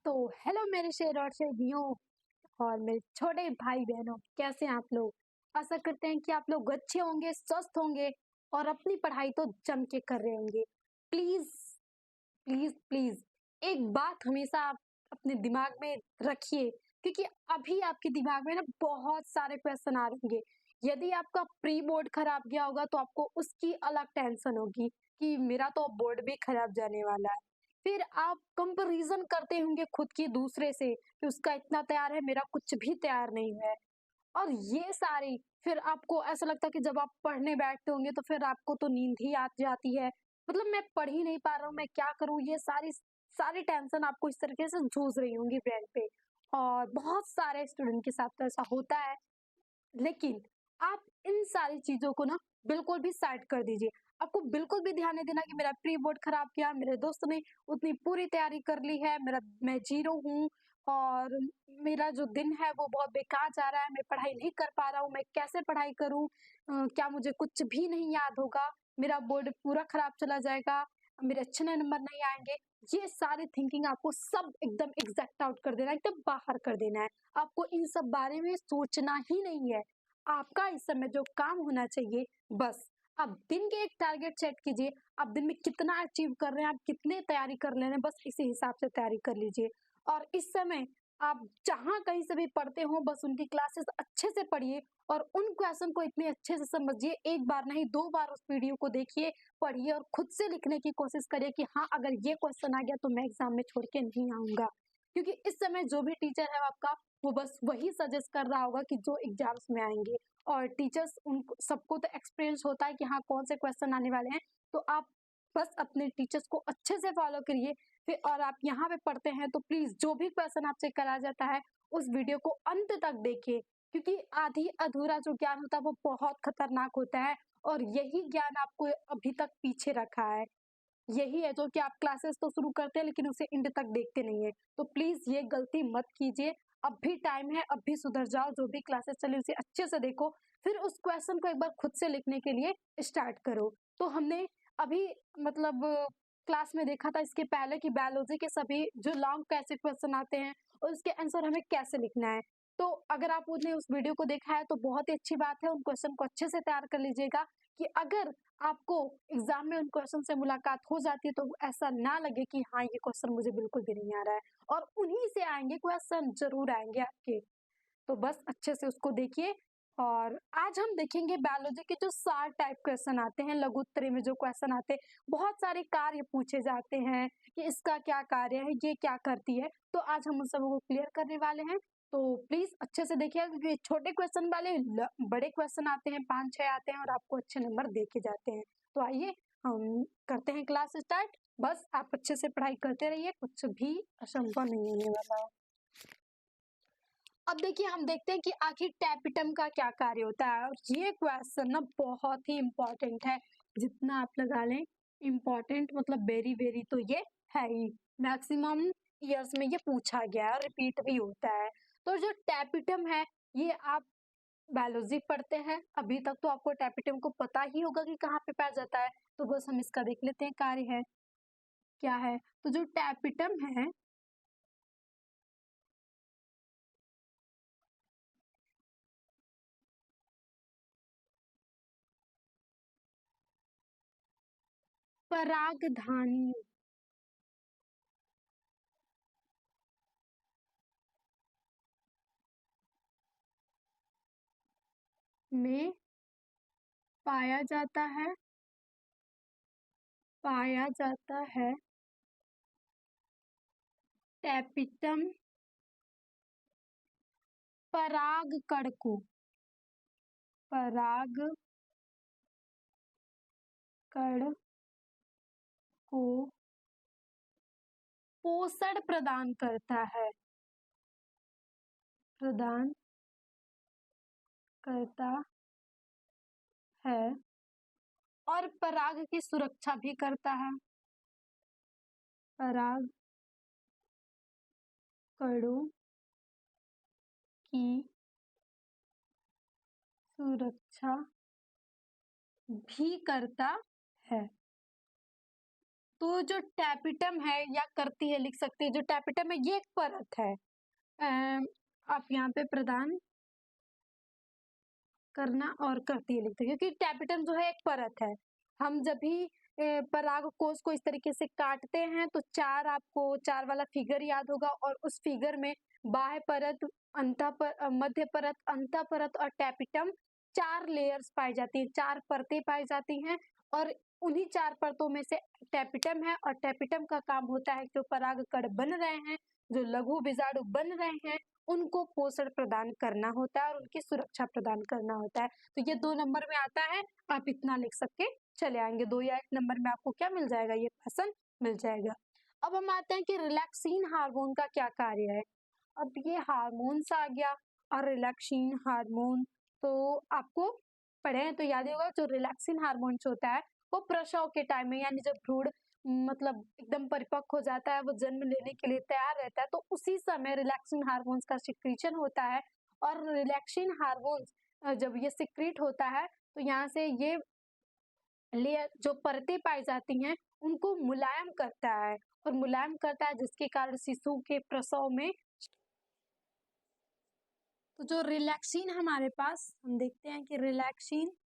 तो हेलो मेरे शेर और शेरनियों और मेरे छोटे भाई बहनों, कैसे हैं आप लोग। आशा करते हैं कि आप लोग अच्छे होंगे, स्वस्थ होंगे और अपनी पढ़ाई तो जम के कर रहे होंगे। प्लीज प्लीज प्लीज एक बात हमेशा आप अपने दिमाग में रखिए, क्योंकि अभी आपके दिमाग में ना बहुत सारे क्वेश्चन आ रहेंगे। यदि आपका प्री बोर्ड खराब गया होगा तो आपको उसकी अलग टेंशन होगी कि मेरा तो बोर्ड भी खराब जाने वाला है। फिर आप कंपैरिजन करते होंगे खुद की दूसरे से कि उसका इतना तैयार है, मेरा कुछ भी तैयार नहीं है। और ये सारी फिर आपको ऐसा लगता है कि जब आप पढ़ने बैठते होंगे तो फिर आपको तो नींद ही आ जाती है। मतलब मैं पढ़ ही नहीं पा रहा हूँ, मैं क्या करूँ? ये सारी सारी टेंशन आपको इस तरीके से जूझ रही होंगी ब्रेन पे। और बहुत सारे स्टूडेंट के साथ तो ऐसा होता है। लेकिन आप इन सारी चीज़ों को ना बिल्कुल भी साइड कर दीजिए। आपको बिल्कुल भी ध्यान नहीं देना कि मेरा प्री बोर्ड खराब किया, मेरे दोस्त ने उतनी पूरी तैयारी कर ली है, मैं ज़ीरो हूँ और मेरा जो दिन है वो बहुत बेकार जा रहा है, मैं पढ़ाई नहीं कर पा रहा हूँ, मैं कैसे पढ़ाई करूँ? क्या मुझे कुछ भी नहीं याद होगा? मेरा बोर्ड पूरा खराब चला जाएगा, मेरे अच्छे नंबर नहीं आएँगे। ये सारी थिंकिंग आपको सब एकदम एग्ज़ैक्ट आउट कर देना है, एकदम बाहर कर देना है। आपको इन सब बारे में सोचना ही नहीं है। आपका इस समय जो काम होना चाहिए, बस आप दिन के एक टारगेट सेट कीजिए। आप दिन में कितना अचीव कर रहे हैं, आप कितने तैयारी कर ले रहे हैं, बस इसी हिसाब से तैयारी कर लीजिए। और इस समय आप जहाँ कहीं से भी पढ़ते हो, बस उनकी क्लासेस अच्छे से पढ़िए और उन क्वेश्चन को इतने अच्छे से समझिए। एक बार नहीं, 2 बार उस वीडियो को देखिए, पढ़िए और खुद से लिखने की कोशिश करिए कि हाँ, अगर ये क्वेश्चन आ गया तो मैं एग्ज़ाम में छोड़ के नहीं आऊँगा। क्योंकि इस समय जो भी टीचर है आपका, वो बस वही सजेस्ट कर रहा होगा कि जो एग्जाम्स में आएँगे। और टीचर्स उनको सबको तो एक्सपीरियंस होता है कि हाँ, कौन से क्वेश्चन आने वाले हैं। तो आप बस अपने टीचर्स को अच्छे से फॉलो करिए। फिर और आप यहाँ पे पढ़ते हैं तो प्लीज़ जो भी क्वेश्चन आपसे कराया जाता है, उस वीडियो को अंत तक देखिए। क्योंकि आधी अधूरा जो ज्ञान होता है वो बहुत खतरनाक होता है और यही ज्ञान आपको अभी तक पीछे रखा है। यही है जो कि आप क्लासेस तो शुरू करते हैं लेकिन उसे एंड तक देखते नहीं है। तो प्लीज़ ये गलती मत कीजिए। अब भी टाइम है, अब भी सुधर जाओ। जो भी क्लासेस चली उसे अच्छे से देखो, फिर उस क्वेश्चन को एक बार खुद से लिखने के लिए स्टार्ट करो। तो हमने अभी मतलब क्लास में देखा था इसके पहले कि बायोलॉजी के सभी जो लॉन्ग कैसे क्वेश्चन आते हैं और उसके आंसर हमें कैसे लिखना है। तो अगर आपने उस वीडियो को देखा है तो बहुत ही अच्छी बात है, उन क्वेश्चन को अच्छे से तैयार कर लीजिएगा कि अगर आपको एग्जाम में उन क्वेश्चन से मुलाकात हो जाती है तो ऐसा ना लगे कि हाँ, ये क्वेश्चन मुझे बिल्कुल भी नहीं आ रहा है। और उन्हीं से आएंगे क्वेश्चन, जरूर आएंगे आपके। तो बस अच्छे से उसको देखिए। और आज हम देखेंगे बायोलॉजी के जो 7 टाइप क्वेश्चन आते हैं, लघु उत्तरी में जो क्वेश्चन आते हैं। बहुत सारे कार्य पूछे जाते हैं कि इसका क्या कार्य है, ये क्या करती है। तो आज हम उन सबको को क्लियर करने वाले हैं। तो प्लीज अच्छे से देखिएगा क्योंकि छोटे क्वेश्चन वाले बड़े क्वेश्चन आते हैं, 5-6 आते हैं और आपको अच्छे नंबर देके जाते हैं। तो आइए हम करते हैं क्लास स्टार्ट। बस आप अच्छे से पढ़ाई करते रहिए, कुछ भी असंभव नहीं होने वाला है। अब देखिए हम देखते हैं कि आखिर टैपिटम का क्या कार्य होता है। और ये क्वेश्चन ना बहुत ही इम्पोर्टेंट है। जितना आप लगा लें इम्पोर्टेंट, मतलब वेरी वेरी तो ये है ही। मैक्सिमम ईयर्स में ये पूछा गया है, रिपीट भी होता है। तो जो टैपिटम है, ये आप बायोलॉजी पढ़ते हैं अभी तक तो आपको टैपिटम को पता ही होगा कि कहाँ पे पाया जाता है। तो बस हम इसका देख लेते हैं कार्य है क्या है। तो जो टैपिटम है, परागधानी में पाया जाता है, पाया जाता है। टैपिटम परागकण को, परागकण को पोषण प्रदान करता है, प्रदान करता है और पराग की सुरक्षा भी करता है। पराग कणों की सुरक्षा भी करता है। तो जो टैपिटम है या करती है लिख सकते हैं, जो टैपिटम है ये एक परत है। आप यहाँ पे प्रदान करना और करती है लिखते हैं, क्योंकि टैपिटम जो है एक परत है। हम जब भी पराग कोश को इस तरीके से काटते हैं तो चार, आपको चार वाला फिगर याद होगा, और उस फिगर में बाह्य परत, मध्य परत, अंतः परत और टैपिटम, चार लेयर्स पाई जाती है, चार परतें पाई जाती हैं। और उन्हीं चार परतों में से टैपिटम है, और टैपिटम का काम होता है जो पराग कण बन रहे हैं, जो लघु बीजाणु बन रहे हैं, उनको पोषण प्रदान करना होता है और उनकी सुरक्षा प्रदान करना होता है। तो ये 2 नंबर में आता है, आप इतना लिख सके चले आएंगे। 2 या 1 नंबर में आपको क्या मिल जाएगा, ये क्वेश्चन मिल जाएगा। अब हम आते हैं कि रिलैक्सिन हार्मोन का क्या कार्य है। अब ये हार्मोन्स आ गया, और रिलैक्सिन हार्मोन तो आपको पढ़े हैं तो याद ही होगा। जो रिलैक्सिन हार्मोन होता है वो प्रसव के टाइम में, यानी जब भ्रूण मतलब एकदम परिपक्व हो जाता है, वो जन्म लेने के लिए तैयार रहता है, तो उसी समय रिलैक्सिन हार्मोन्स का सिक्रीशन होता है। और रिलैक्सिन हार्मोन्स जब ये सिक्रीट होता है तो यहाँ से ये लेयर जो परतें पाई जाती हैं उनको मुलायम करता है, और मुलायम करता है जिसके कारण शिशु के प्रसव में। तो जो रिलैक्सिन हमारे पास, हम देखते हैं कि रिलैक्सिन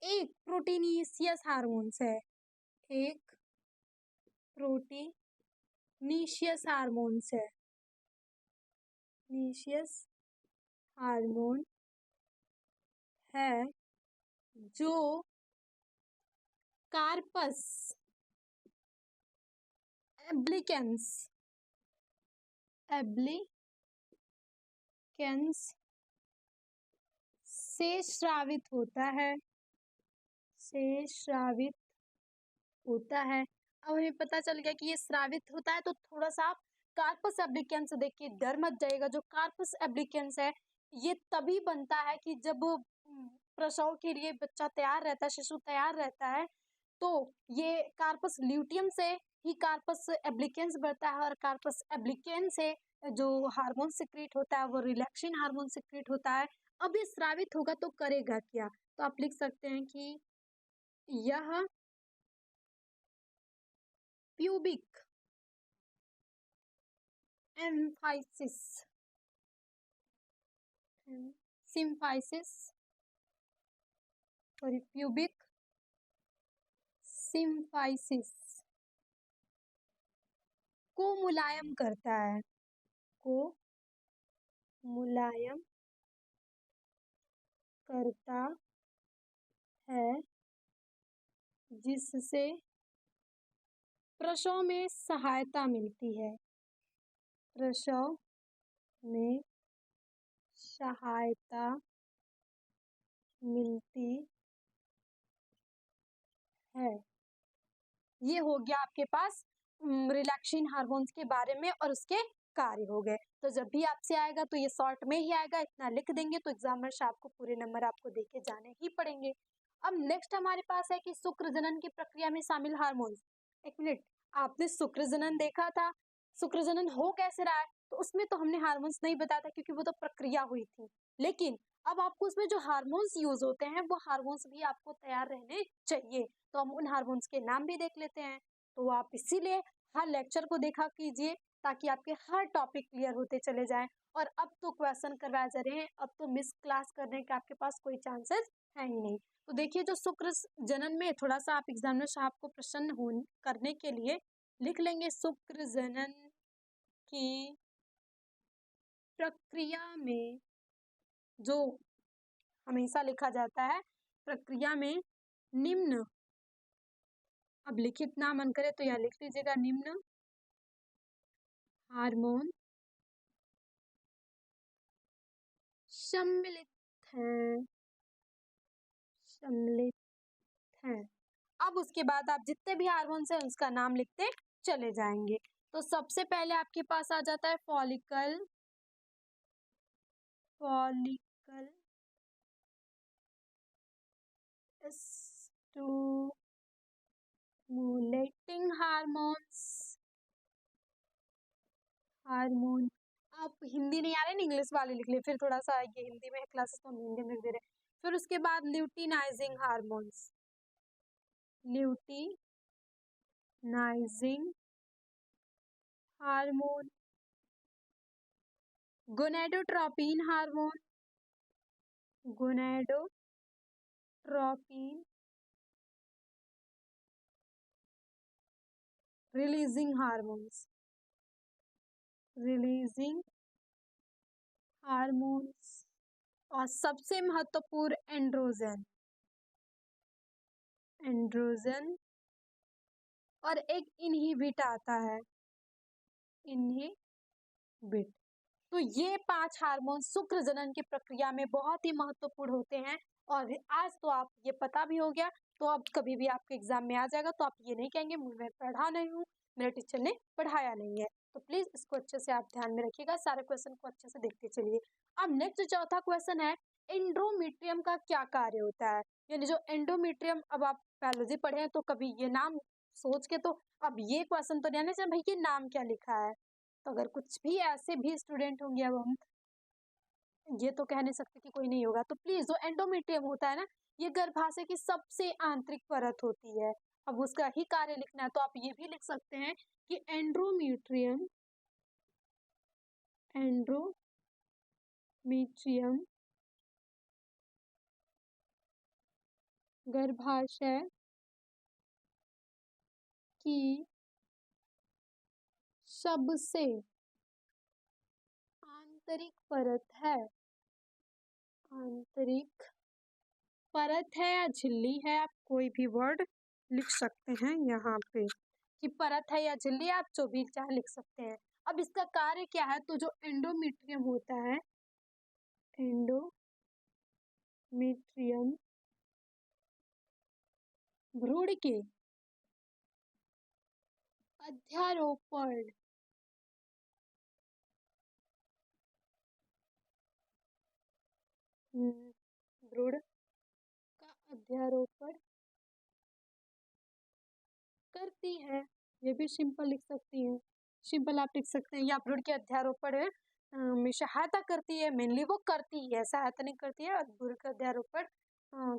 एक प्रोटीनिशियस हार्मोन्स है, एक प्रोटीनिशियस हार्मोन्स है, निशियस हार्मोन है जो कार्पस एब्लिकेंस से स्रावित होता है, से स्रावित होता है। अब हमें पता चल गया कि ये स्रावित होता है, तो थोड़ा सा आप कार्पस एब्लिकेंस देख के डर मत जाइएगा। जो कार्पस एब्लिकेंस है ये तभी बनता है कि जब प्रसव के लिए बच्चा तैयार रहता है, शिशु तैयार रहता है, तो ये कार्पस ल्यूटियम से ही कार्पस एब्लिकेंस बढ़ता है, और कार्पस एब्लिकेंस से जो हार्मोन सिक्रीट होता है वो रिलैक्सिन हार्मोन सिक्रीट होता है। अब ये स्रावित होगा तो करेगा क्या, तो आप लिख सकते हैं कि यह pubic emphysis symphysis sorry pubic symphysis को मुलायम करता है, को मुलायम करता है, जिससे प्रसव में सहायता मिलती है, प्रसव में सहायता मिलती है। ये हो गया आपके पास रिलैक्सिन हार्मोन्स के बारे में और उसके कार्य हो गए। तो जब भी आपसे आएगा तो ये शॉर्ट में ही आएगा, इतना लिख देंगे तो एग्जामिनर से आपको पूरे नंबर आपको देके जाने ही पड़ेंगे। अब नेक्स्ट हमारे पास है कि शुक्र जनन की प्रक्रिया में शामिल हार्मोन्स। एक मिनट, आपने शुक्र जनन देखा था, शुक्र जनन हो कैसे रहा है, तो उसमें तो हमने हार्मोन्स नहीं बताया था क्योंकि वो तो प्रक्रिया हुई थी। लेकिन अब आपको उसमें जो हार्मोन्स यूज होते हैं वो हार्मोन्स भी आपको तैयार रहने चाहिए, तो हम उन हार्मोन्स के नाम भी देख लेते हैं। तो आप इसीलिए हर लेक्चर को देखा कीजिए ताकि आपके हर टॉपिक क्लियर होते चले जाएं। और अब तो क्वेश्चन करवाए जा रहे हैं, अब तो मिस क्लास करने के आपके पास कोई चांसेस है ही नहीं। तो देखिए जो शुक्र जनन में थोड़ा सा आप एग्जामिनर साहब को प्रसन्न हो करने के लिए लिख लेंगे, शुक्र जनन की प्रक्रिया में जो हमेशा लिखा जाता है, प्रक्रिया में निम्न, अब लिखित ना मन करे तो यह लिख लीजिएगा, निम्न हार्मोन सम्मिलित हैं, सम्मिलित हैं। अब उसके बाद आप जितने भी हार्मोन्स हैं उसका नाम लिखते चले जाएंगे। तो सबसे पहले आपके पास आ जाता है follicle, follicle stimulating hormones, hormone. आप हिंदी नहीं आ रहे ना, इंग्लिश वाले लिख ले, फिर थोड़ा सा ये हिंदी में क्लासेस तो हम हिंदी में लिख दे रहे हैं। फिर उसके बाद luteinising hormones, luteinizing hormone, gonadotropin hormone, gonadotropin releasing hormones, releasing hormones, और सबसे महत्वपूर्ण एंड्रोजन, एंड्रोजन, और एक इनहिबिट आता है, इनहिबिट। तो ये 5 हार्मोन शुक्र जनन की प्रक्रिया में बहुत ही महत्वपूर्ण होते हैं। और आज तो आप ये पता भी हो गया, तो अब कभी भी आपके एग्जाम में आ जाएगा तो आप ये नहीं कहेंगे मैं पढ़ा नहीं हूँ, मेरे टीचर ने पढ़ाया नहीं है। तो प्लीज इसको अच्छे से आप ध्यान में रखिएगा, सारे क्वेश्चन को अच्छे से देखते चलिए। अब नेक्स्ट चौथा क्वेश्चन है, एंडोमेट्रियम का क्या कार्य होता है। यानी जो एंडोमेट्रियम, अब आप बायोलॉजी पढ़े हैं तो कभी ये नाम सोच के तो अब ये क्वेश्चन तो नहीं आना चाहिए भाई ये नाम क्या लिखा है। तो अगर कुछ भी ऐसे भी स्टूडेंट होंगे, अब हम ये तो कह नहीं सकते कि कोई नहीं होगा, तो प्लीज जो एंडोमेट्रियम होता है ना, ये गर्भाशय की सबसे आंतरिक परत होती है। अब उसका ही कार्य लिखना है तो आप ये भी लिख सकते हैं कि एंड्रोमेट्रियम, एंड्रोमेट्रियम गर्भाशय की सबसे आंतरिक परत है, आंतरिक परत है या झिल्ली है, आप कोई भी वर्ड लिख सकते हैं यहाँ पे कि परत है या झिल्ली, आप जो भी चाहे लिख सकते हैं। अब इसका कार्य क्या है, तो जो एंडोमेट्रियम होता है, एंडोमेट्रियम भ्रूण के अध्यारोपण, भ्रूण का अध्यारोपण करती है। ये भी सिंपल लिख सकती हैं, सिंपल आप लिख सकते हैं, या भ्रूण के अध्यारोपण में सहायता करती है, मेनली वो करती है, सहायता नहीं करती है, भ्रूण का अध्यारोपण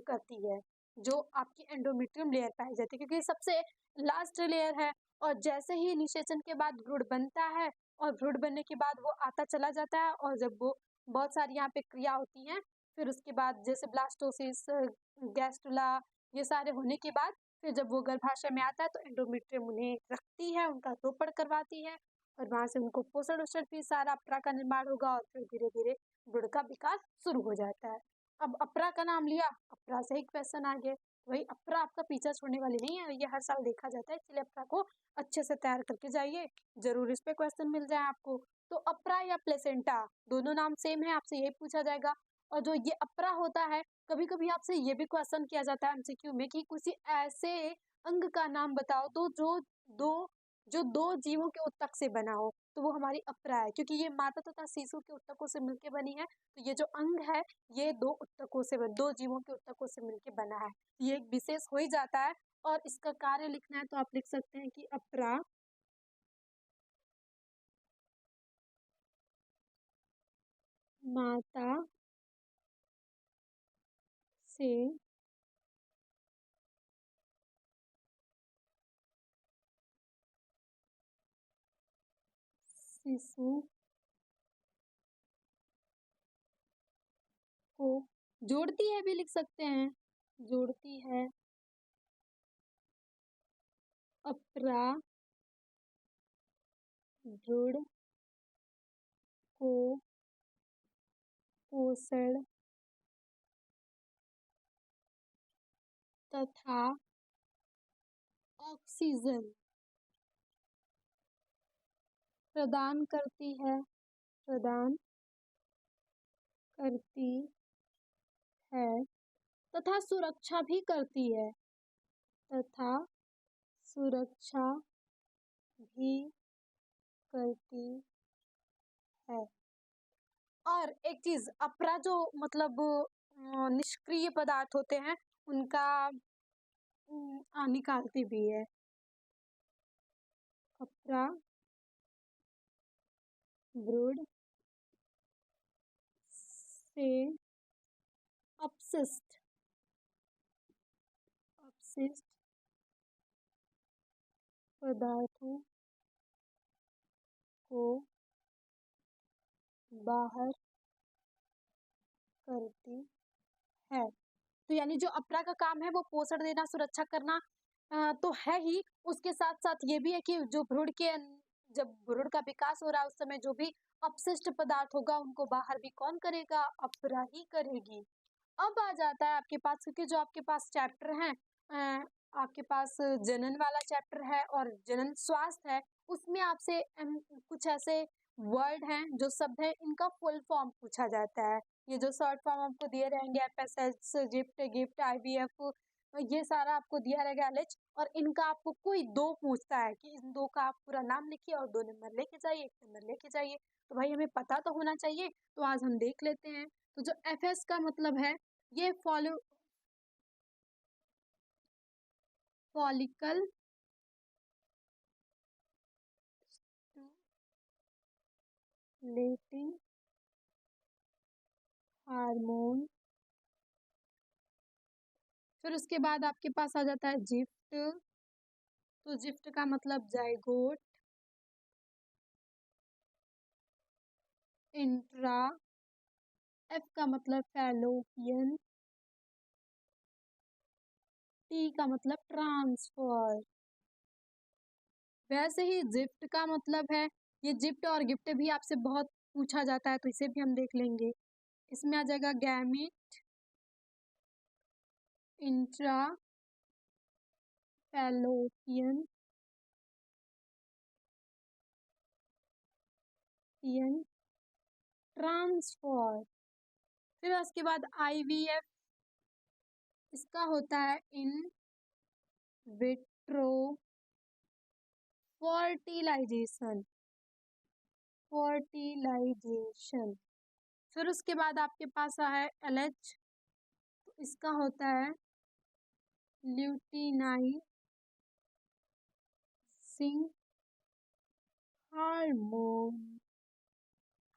करती है, जो आपकी एंडोमेट्रियम लेयर पाई जाती है, क्योंकि सबसे लास्ट लेयर है। और जैसे ही निषेचन के बाद भ्रूण बनता है, और भ्रूण बनने के बाद वो आता चला जाता है, और जब वो बहुत सारी यहाँ पे क्रिया होती हैं, फिर उसके बाद जैसे ब्लास्टोसिस, गैस्ट्रुला, ये सारे होने के बाद फिर जब वो गर्भाशय में आता है तो एंडोमेट्रियम उन्हें रखती है, उनका रोपण करवाती है, और वहां से उनको पोषण वोषण भी सारा अपरा का निर्माण होगा, और फिर धीरे धीरे भ्रूण का विकास शुरू हो जाता है। अब अपरा का नाम लिया, अपरा से ही क्वेश्चन आ गए, वही अपरा आपका पीछा छोड़ने वाली नहीं है, ये हर साल देखा जाता है, इसलिए अपरा को अच्छे से तैयार करके जाइए, जरूर इस पे क्वेश्चन मिल जाए आपको। तो अपरा या प्लेसेंटा दोनों नाम सेम है, आपसे यही पूछा जाएगा। और जो ये अपरा होता है, कभी कभी आपसे ये भी क्वेश्चन किया जाता है एमसीक्यू में कि किसी ऐसे अंग का नाम बताओ तो जो दो जीवों के उत्तक से बना हो, तो वो हमारी अपरा है, क्योंकि ये माता तथा शिशु के उत्तकों से मिलकर बनी है। तो ये जो अंग है, ये दो जीवों के उत्तकों से मिलकर बना है, ये एक विशेष हो ही जाता है। और इसका कार्य लिखना है तो आप लिख सकते हैं कि अपरा माता से शिशु को जोड़ती है भी लिख सकते हैं, जोड़ती है अपरा भ्रूण को पोषण तथा ऑक्सीजन प्रदान करती है, प्रदान करती है, तथा सुरक्षा भी करती है, तथा सुरक्षा भी करती है। और एक चीज, अपरा जो मतलब निष्क्रिय पदार्थ होते हैं उनका निकालती भी है, अपरा भ्रूण से अपशिष्ट, अपशिष्ट पदार्थों को बाहर करती है। तो यानी जो अप्रा का काम है वो पोषण देना, सुरक्षा करना तो है ही, उसके साथ-साथ ये भी है कि जो भ्रूण के जब भ्रूण का विकास हो रहा है उस समय जो भी अपशिष्ट पदार्थ होगा उनको बाहर भी कौन करेगा? अप्रा ही करेगी। अब आ जाता है आपके पास, क्योंकि जो आपके पास चैप्टर हैं आपके पास जनन वाला चैप्टर है और जनन स्वास्थ्य है, उसमें आपसे कुछ ऐसे वर्ड हैं जो शब्द हैं, इनका फुल फॉर्म पूछा जाता है। ये जो शॉर्ट फॉर्म आपको दिए रहेंगे एफएसएच, गिफ्ट, आईवीएफ, ये सारा आपको दिया रहेगा एलएच, और इनका आपको कोई 2 पूछता है कि इन 2 का आप पूरा नाम लिखिए और 2 नंबर लेके जाइए, 1 नंबर लेके जाइए। तो भाई हमें पता तो होना चाहिए, तो आज हम देख लेते हैं। तो जो एफएस का मतलब है ये फॉलिकल स्टिमुलेटिंग हार्मोन। फिर उसके बाद आपके पास आ जाता है जिफ्ट। तो जिफ्ट का मतलब जाइगोट। इंट्रा, एफ का मतलब फैलोपियन, टी का मतलब ट्रांसफर। वैसे ही जिफ्ट का मतलब है, ये जिफ्ट और गिफ्ट भी आपसे बहुत पूछा जाता है, तो इसे भी हम देख लेंगे। इसमें आ जाएगा गैमीट, इंट्रा फैलोपियन ट्रांसफर। फिर उसके बाद आईवीएफ, इसका होता है इन विट्रो फर्टिलाइजेशन। फिर उसके बाद आपके पास है एलएच, तो इसका होता है ल्यूटिनाइजिंग हार्मोन।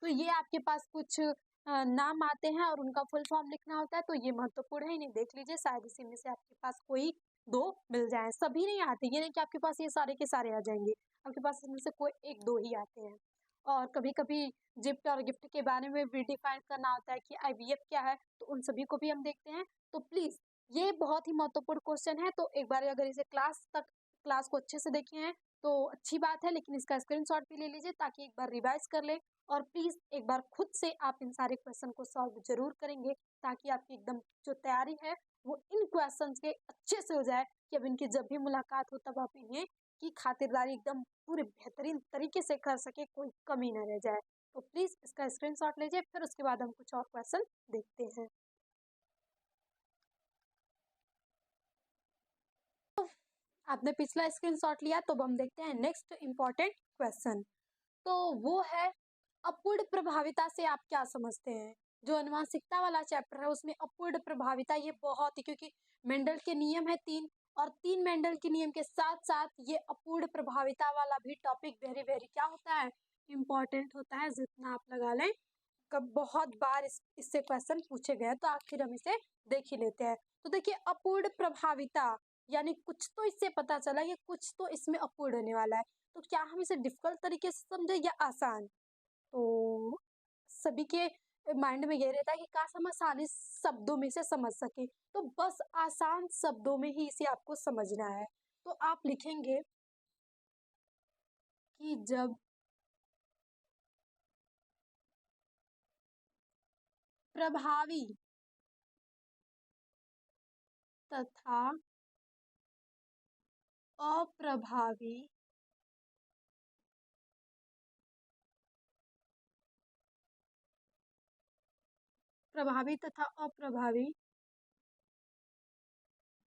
तो ये आपके पास कुछ नाम आते हैं और उनका फुल फॉर्म लिखना होता है, तो ये महत्वपूर्ण है, इन्हें देख लीजिए, शायद इसी में से आपके पास कोई 2 मिल जाए। सभी नहीं आते, ये नहीं कि आपके पास ये सारे के सारे आ जाएंगे, आपके पास इसमें से कोई 1-2 ही आते हैं। और कभी-कभी जिफ्ट और गिफ्ट के बारे में भी डिफाइन करना होता है कि आईवीएफ क्या है, तो उन सभी को भी हम देखते हैं। तो प्लीज ये बहुत ही महत्वपूर्ण क्वेश्चन है, तो एक बार अगर इसे क्लास को अच्छे से देखे हैं तो अच्छी बात है, लेकिन इसका स्क्रीनशॉट भी ले लीजिए ताकि एक बार रिवाइज कर ले, और प्लीज एक बार खुद से आप इन सारे क्वेश्चन को सॉल्व जरूर करेंगे, ताकि आपकी एकदम जो तैयारी है वो इन क्वेश्चन के अच्छे से हो जाए, कि अब इनकी जब भी मुलाकात हो तब आप इन्हें की खातिरदारी एकदम पूरे बेहतरीन तरीके से कर सके, कोई कमी न रह जाए। तो प्लीज इसका स्क्रीनशॉट लीजिए, फिर उसके बाद हम कुछ और क्वेश्चन देखते हैं। आपने पिछला स्क्रीनशॉट लिया, तो हम देखते हैं नेक्स्ट इंपॉर्टेंट क्वेश्चन। तो वो है अपूर्ण प्रभाविता से आप क्या समझते हैं? जो अनुवांशिकता वाला चैप्टर है उसमें अपूर्ण प्रभाविता ये बहुत ही, क्योंकि मेंडल के नियम है 3, और 3 मेंडल के नियम के साथ साथ ये अपूर्ण प्रभाविता वाला भी टॉपिक वेरी वेरी क्या होता है, इम्पोर्टेंट होता है। जितना आप लगा लें, कब बहुत बार इससे क्वेश्चन पूछे गए, तो आखिर हम इसे देख ही लेते हैं। तो देखिए अपूर्ण प्रभाविता यानी कुछ तो इससे पता चला कि कुछ तो इसमें अपूर्ण होने वाला है, तो क्या हम इसे डिफिकल्ट तरीके से समझे या आसान? तो सभी के माइंड में ये रहता है कि काश हम आसानी शब्दों में से समझ सके, तो बस आसान शब्दों में ही इसे आपको समझना है। तो आप लिखेंगे कि जब प्रभावी तथा अप्रभावी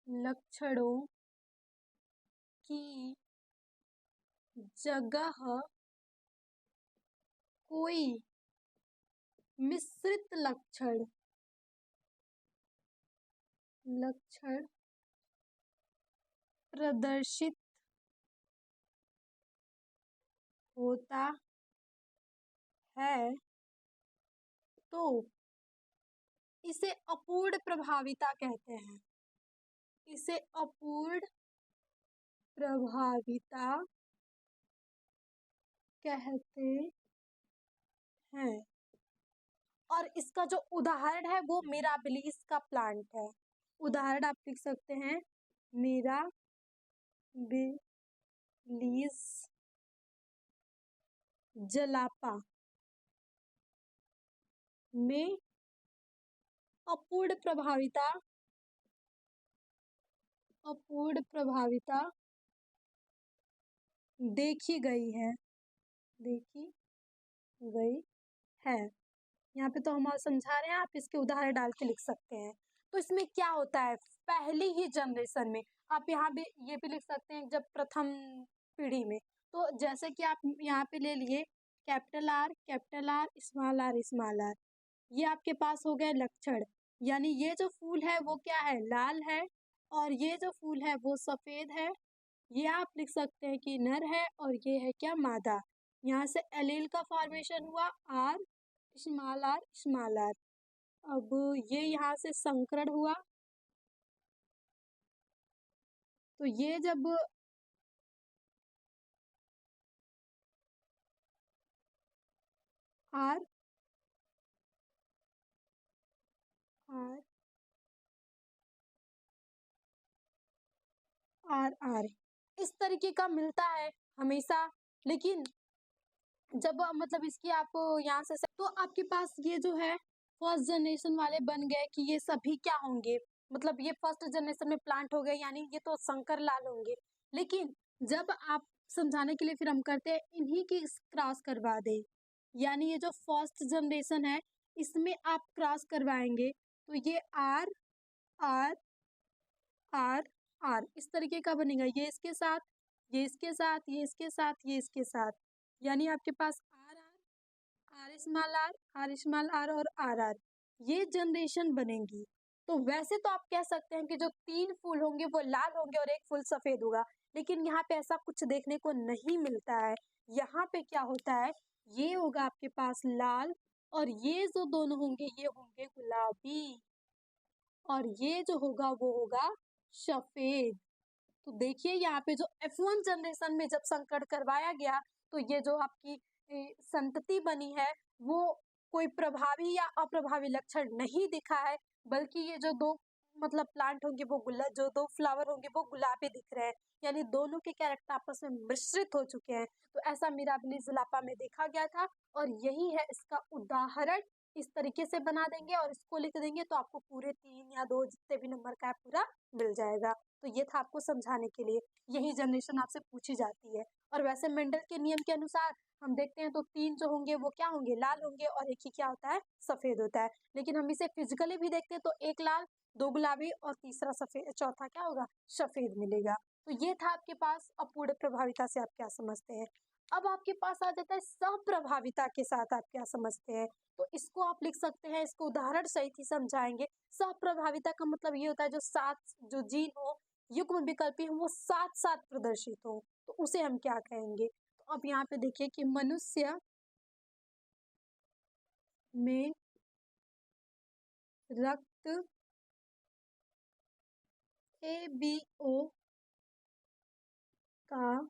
लक्षणों की जगह कोई मिश्रित लक्षण प्रदर्शित होता है, तो इसे अपूर्ण प्रभाविता कहते हैं। इसे अपूर्ण प्रभाविता कहते हैं। और इसका जो उदाहरण है वो मिराबिलिस का प्लांट है। उदाहरण आप लिख सकते हैं मिराबिलिस जलापा में अपूर्ण प्रभाविता देखी गई है। यहाँ पे तो हम समझा रहे हैं, आप इसके उदाहरण डाल के लिख सकते हैं। तो इसमें क्या होता है, पहली ही जनरेशन में आप यहाँ भी ये भी लिख सकते हैं, जब प्रथम पीढ़ी में। तो जैसे कि आप यहाँ पे ले लिए कैपिटल आर, स्मॉल आर, ये आपके पास हो गए लक्षण। यानी ये जो फूल है वो क्या है, लाल है, और ये जो फूल है वो सफेद है। ये आप लिख सकते हैं कि नर है, और ये है क्या, मादा। यहाँ से एलील का फॉर्मेशन हुआ आर स्मॉल आर। अब ये यहाँ से संकरण हुआ, तो ये जब आर आर आर इस तरीके का मिलता है हमेशा। लेकिन जब मतलब इसकी आप यहाँ से तो आपके पास ये जो है फर्स्ट जनरेशन वाले बन गए कि ये सभी क्या होंगे, मतलब ये फर्स्ट जनरेशन में प्लांट हो गए, यानी ये तो शंकर लाल होंगे। लेकिन जब आप समझाने के लिए फिर हम करते हैं इन्हीं की क्रॉस करवा दें, यानी ये जो फर्स्ट जनरेशन है इसमें आप क्रॉस करवाएंगे, तो ये आर आर आर आर इस तरीके का बनेगा। ये इसके साथ, ये इसके साथ, ये इसके साथ, ये इसके साथ, यानी आपके पास R R R small R और आर ये जनरेशन बनेगी। तो वैसे तो आप कह सकते हैं कि जो 3 फूल होंगे वो लाल होंगे और एक फूल सफेद होगा, लेकिन यहाँ पे ऐसा कुछ देखने को नहीं मिलता है। यहाँ पे क्या होता है, ये होगा आपके पास लाल, और ये जो दोनों होंगे ये होंगे गुलाबी, और ये जो होगा वो होगा सफेद। तो देखिए यहाँ पे जो F1 जनरेशन में जब संकरण करवाया गया, तो ये जो आपकी संतति बनी है वो कोई प्रभावी या अप्रभावी लक्षण नहीं दिखा है, बल्कि ये जो दो मतलब प्लांट होंगे वो जो दो फ्लावर होंगे वो गुलाबी दिख रहे हैं, यानी दोनों के कैरेक्टर आपस में मिश्रित हो चुके हैं। तो ऐसा मिराबिलिस जलापा में देखा गया था, और यही है इसका उदाहरण। इस तरीके से बना देंगे और इसको लिख देंगे तो आपको पूरे 3 या 2 जितने भी नंबर का है पूरा मिल जाएगा। तो ये था आपको समझाने के लिए, यही जनरेशन आपसे पूछी जाती है। और वैसे मेंडल के नियम के अनुसार हम देखते हैं तो 3 जो होंगे वो क्या होंगे, लाल होंगे, और एक ही क्या होता है, सफेद होता है। लेकिन हम इसे फिजिकली भी देखते हैं तो 1 लाल, 2 गुलाबी और तीसरा सफेद, चौथा क्या होगा, सफेद मिलेगा। तो ये था आपके पास अपूर्ण प्रभाविता से आप क्या समझते हैं। अब आपके पास आ जाता है सहप्रभाविता के साथ आप क्या समझते हैं। तो इसको आप लिख सकते हैं, इसको उदाहरण सहित ही समझाएंगे। सहप्रभाविता का मतलब ये होता है जो 7 जो जीन हो, युग्म विकल्पी हो, वो साथ साथ प्रदर्शित हो, तो उसे हम क्या कहेंगे। तो अब यहाँ पे देखिए कि मनुष्य में रक्त ABO का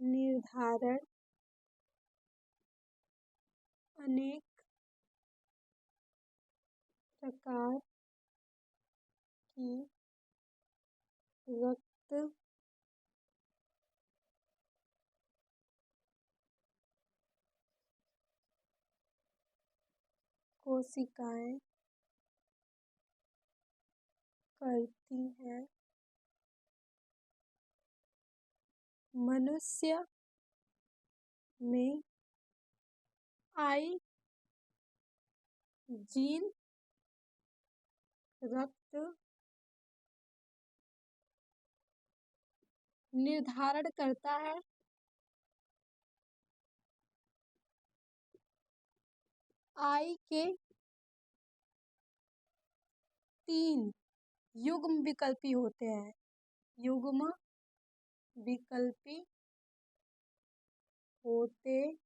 निर्धारण अनेक प्रकार की रक्त कोशिकाएं करती हैं। मनुष्य में आई जीन रक्त निर्धारण करता है आई के 3 युग्म विकल्पी होते हैं, युग्म विकल्पी होते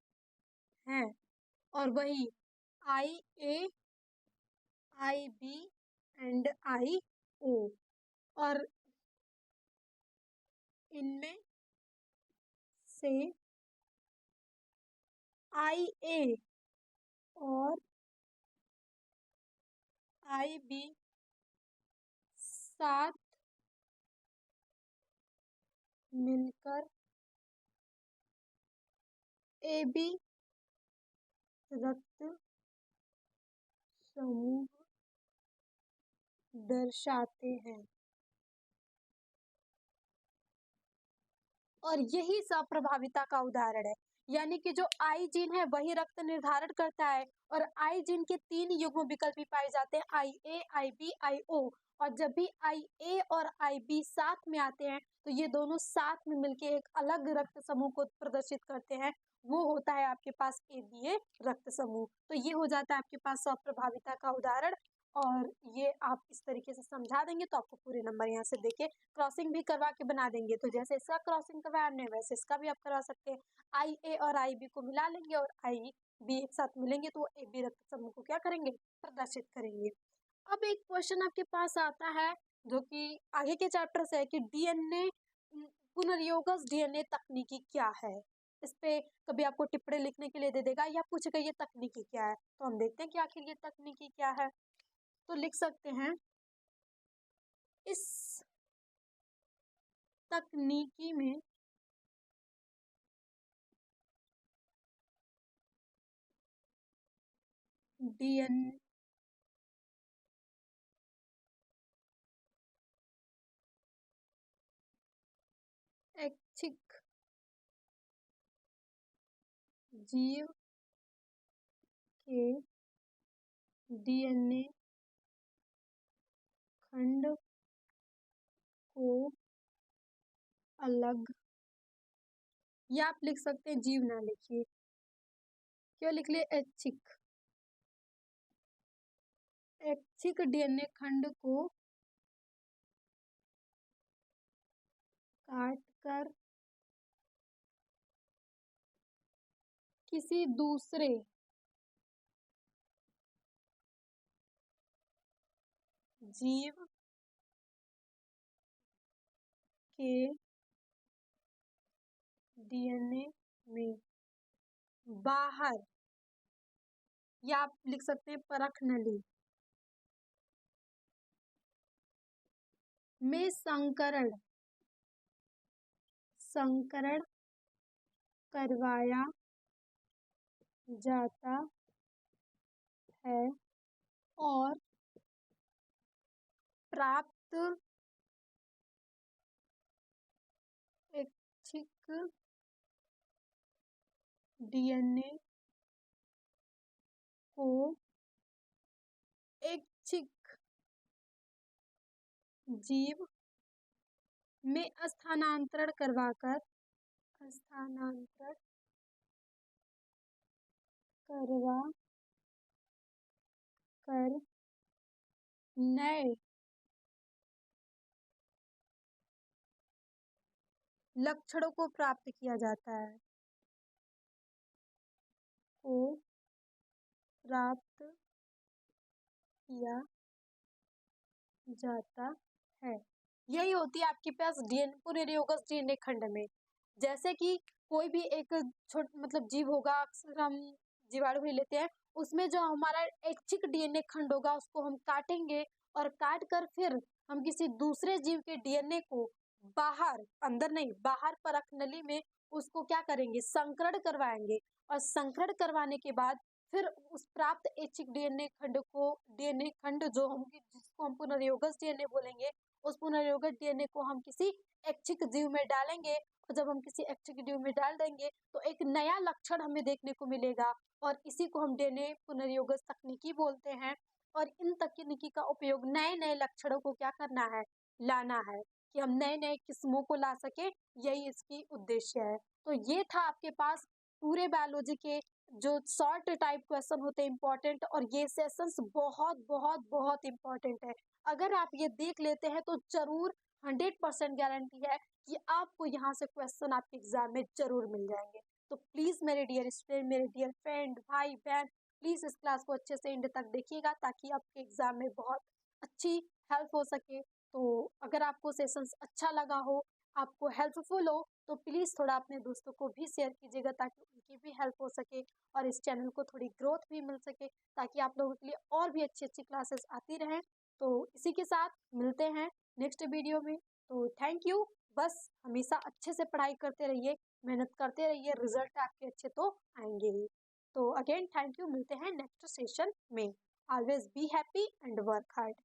हैं, और वही IA, IB एंड IO, और इनमें से IA और IB साथ मिलकर AB रक्त समूह दर्शाते हैं। और यही सप्रभाविता का उदाहरण है, यानी कि जो आई जीन है वही रक्त निर्धारण करता है, और आई जीन के 3 युग्म विकल्प पाए जाते हैं, IA, IB, IO। और जब भी IA और IB साथ में आते हैं तो ये दोनों साथ में मिलके एक अलग रक्त समूह को प्रदर्शित करते हैं, वो होता है आपके पास ABA रक्त समूह। तो ये हो जाता है आपके पास सप्रभाविता का उदाहरण। और ये आप इस तरीके से समझा देंगे तो आपको पूरे नंबर यहाँ से देके क्रॉसिंग भी करवा के बना देंगे। तो जैसे इसका क्रॉसिंग करवाया हमने वैसे इसका भी आप करवा सकते हैं। IA और IB को मिला लेंगे और IB एक साथ मिलेंगे तो AB रक्त समूह को क्या करेंगे, प्रदर्शित करेंगे। अब एक क्वेश्चन आपके पास आता है जो कि आगे के चैप्टर से है कि DNA पुनर्योगस DNA तकनीकी क्या है। इस पे कभी आपको टिप्पणी लिखने के लिए दे देगा या पूछेगा ये तकनीकी क्या है, तो हम देखते हैं कि आखिर ये तकनीकी क्या है। तो लिख सकते हैं, इस तकनीकी में DNA ऐच्छिक जीव के DNA खंड को अलग, या आप लिख सकते हैं जीव ना लिखिए, क्यों लिख लिए ऐच्छिक, ऐच्छिक DNA खंड को काट कर किसी दूसरे जीव के DNA में बाहर, या आप लिख सकते हैं परख नली में संकरण करवाया जाता है और प्राप्त ऐच्छिक DNA को ऐच्छिक जीव में स्थानांतरण करवाकर नए लक्षणों को प्राप्त किया जाता है, यही होती है आपके पास DNA पुनर्योगस DNA खंड में। जैसे कि कोई भी एक मतलब जीव होगा, अक्सर हम जीवाणु ही लेते हैं, उसमें जो हमारा ऐच्छिक DNA खंड होगा उसको हम काटेंगे, और काट कर फिर हम किसी दूसरे जीव के DNA को बाहर, अंदर नहीं बाहर परख नली में उसको क्या करेंगे, संकरण करवाएंगे। और संकरण करवाने के बाद फिर उस प्राप्त ऐच्छिक DNA खंड को, DNA खंड जो हम जिसको हम पुनर्योगस DNA बोलेंगे, उस पुनर्योगस DNA को हम किसी ऐच्छिक जीव में डालेंगे। और जब हम किसी ऐच्छिक जीव में डाल देंगे तो एक नया लक्षण हमें देखने को मिलेगा, और इसी को हम DNA पुनर्योगस तकनीकी बोलते हैं। और इन तकनीकी का उपयोग नए नए लक्षणों को क्या करना है, लाना है, कि हम नए नए किस्मों को ला सके, यही इसकी उद्देश्य है। तो ये था आपके पास पूरे बायोलॉजी के जो शॉर्ट टाइप क्वेश्चन होते हैं इंपॉर्टेंट, और ये सेशंस बहुत बहुत बहुत इंपॉर्टेंट है। अगर आप ये देख लेते हैं तो जरूर 100% गारंटी है कि आपको यहाँ से क्वेश्चन आपके एग्जाम में जरूर मिल जाएंगे। तो प्लीज मेरे डियर स्टूडेंट, मेरे डियर फ्रेंड, भाई बहन, प्लीज इस क्लास को अच्छे से एंड तक देखिएगा ताकि आपके एग्जाम में बहुत अच्छी हेल्प हो सके। तो अगर आपको सेशंस अच्छा लगा हो, आपको हेल्पफुल हो, तो प्लीज़ थोड़ा अपने दोस्तों को भी शेयर कीजिएगा ताकि उनकी भी हेल्प हो सके और इस चैनल को थोड़ी ग्रोथ भी मिल सके, ताकि आप लोगों के लिए और भी अच्छी-अच्छी क्लासेस आती रहें। तो इसी के साथ मिलते हैं नेक्स्ट वीडियो में। तो थैंक यू। बस हमेशा अच्छे से पढ़ाई करते रहिए, मेहनत करते रहिए, रिजल्ट आपके अच्छे तो आएँगे ही। तो अगेन थैंक यू, मिलते हैं नेक्स्ट सेशन में। Always be happy and work hard.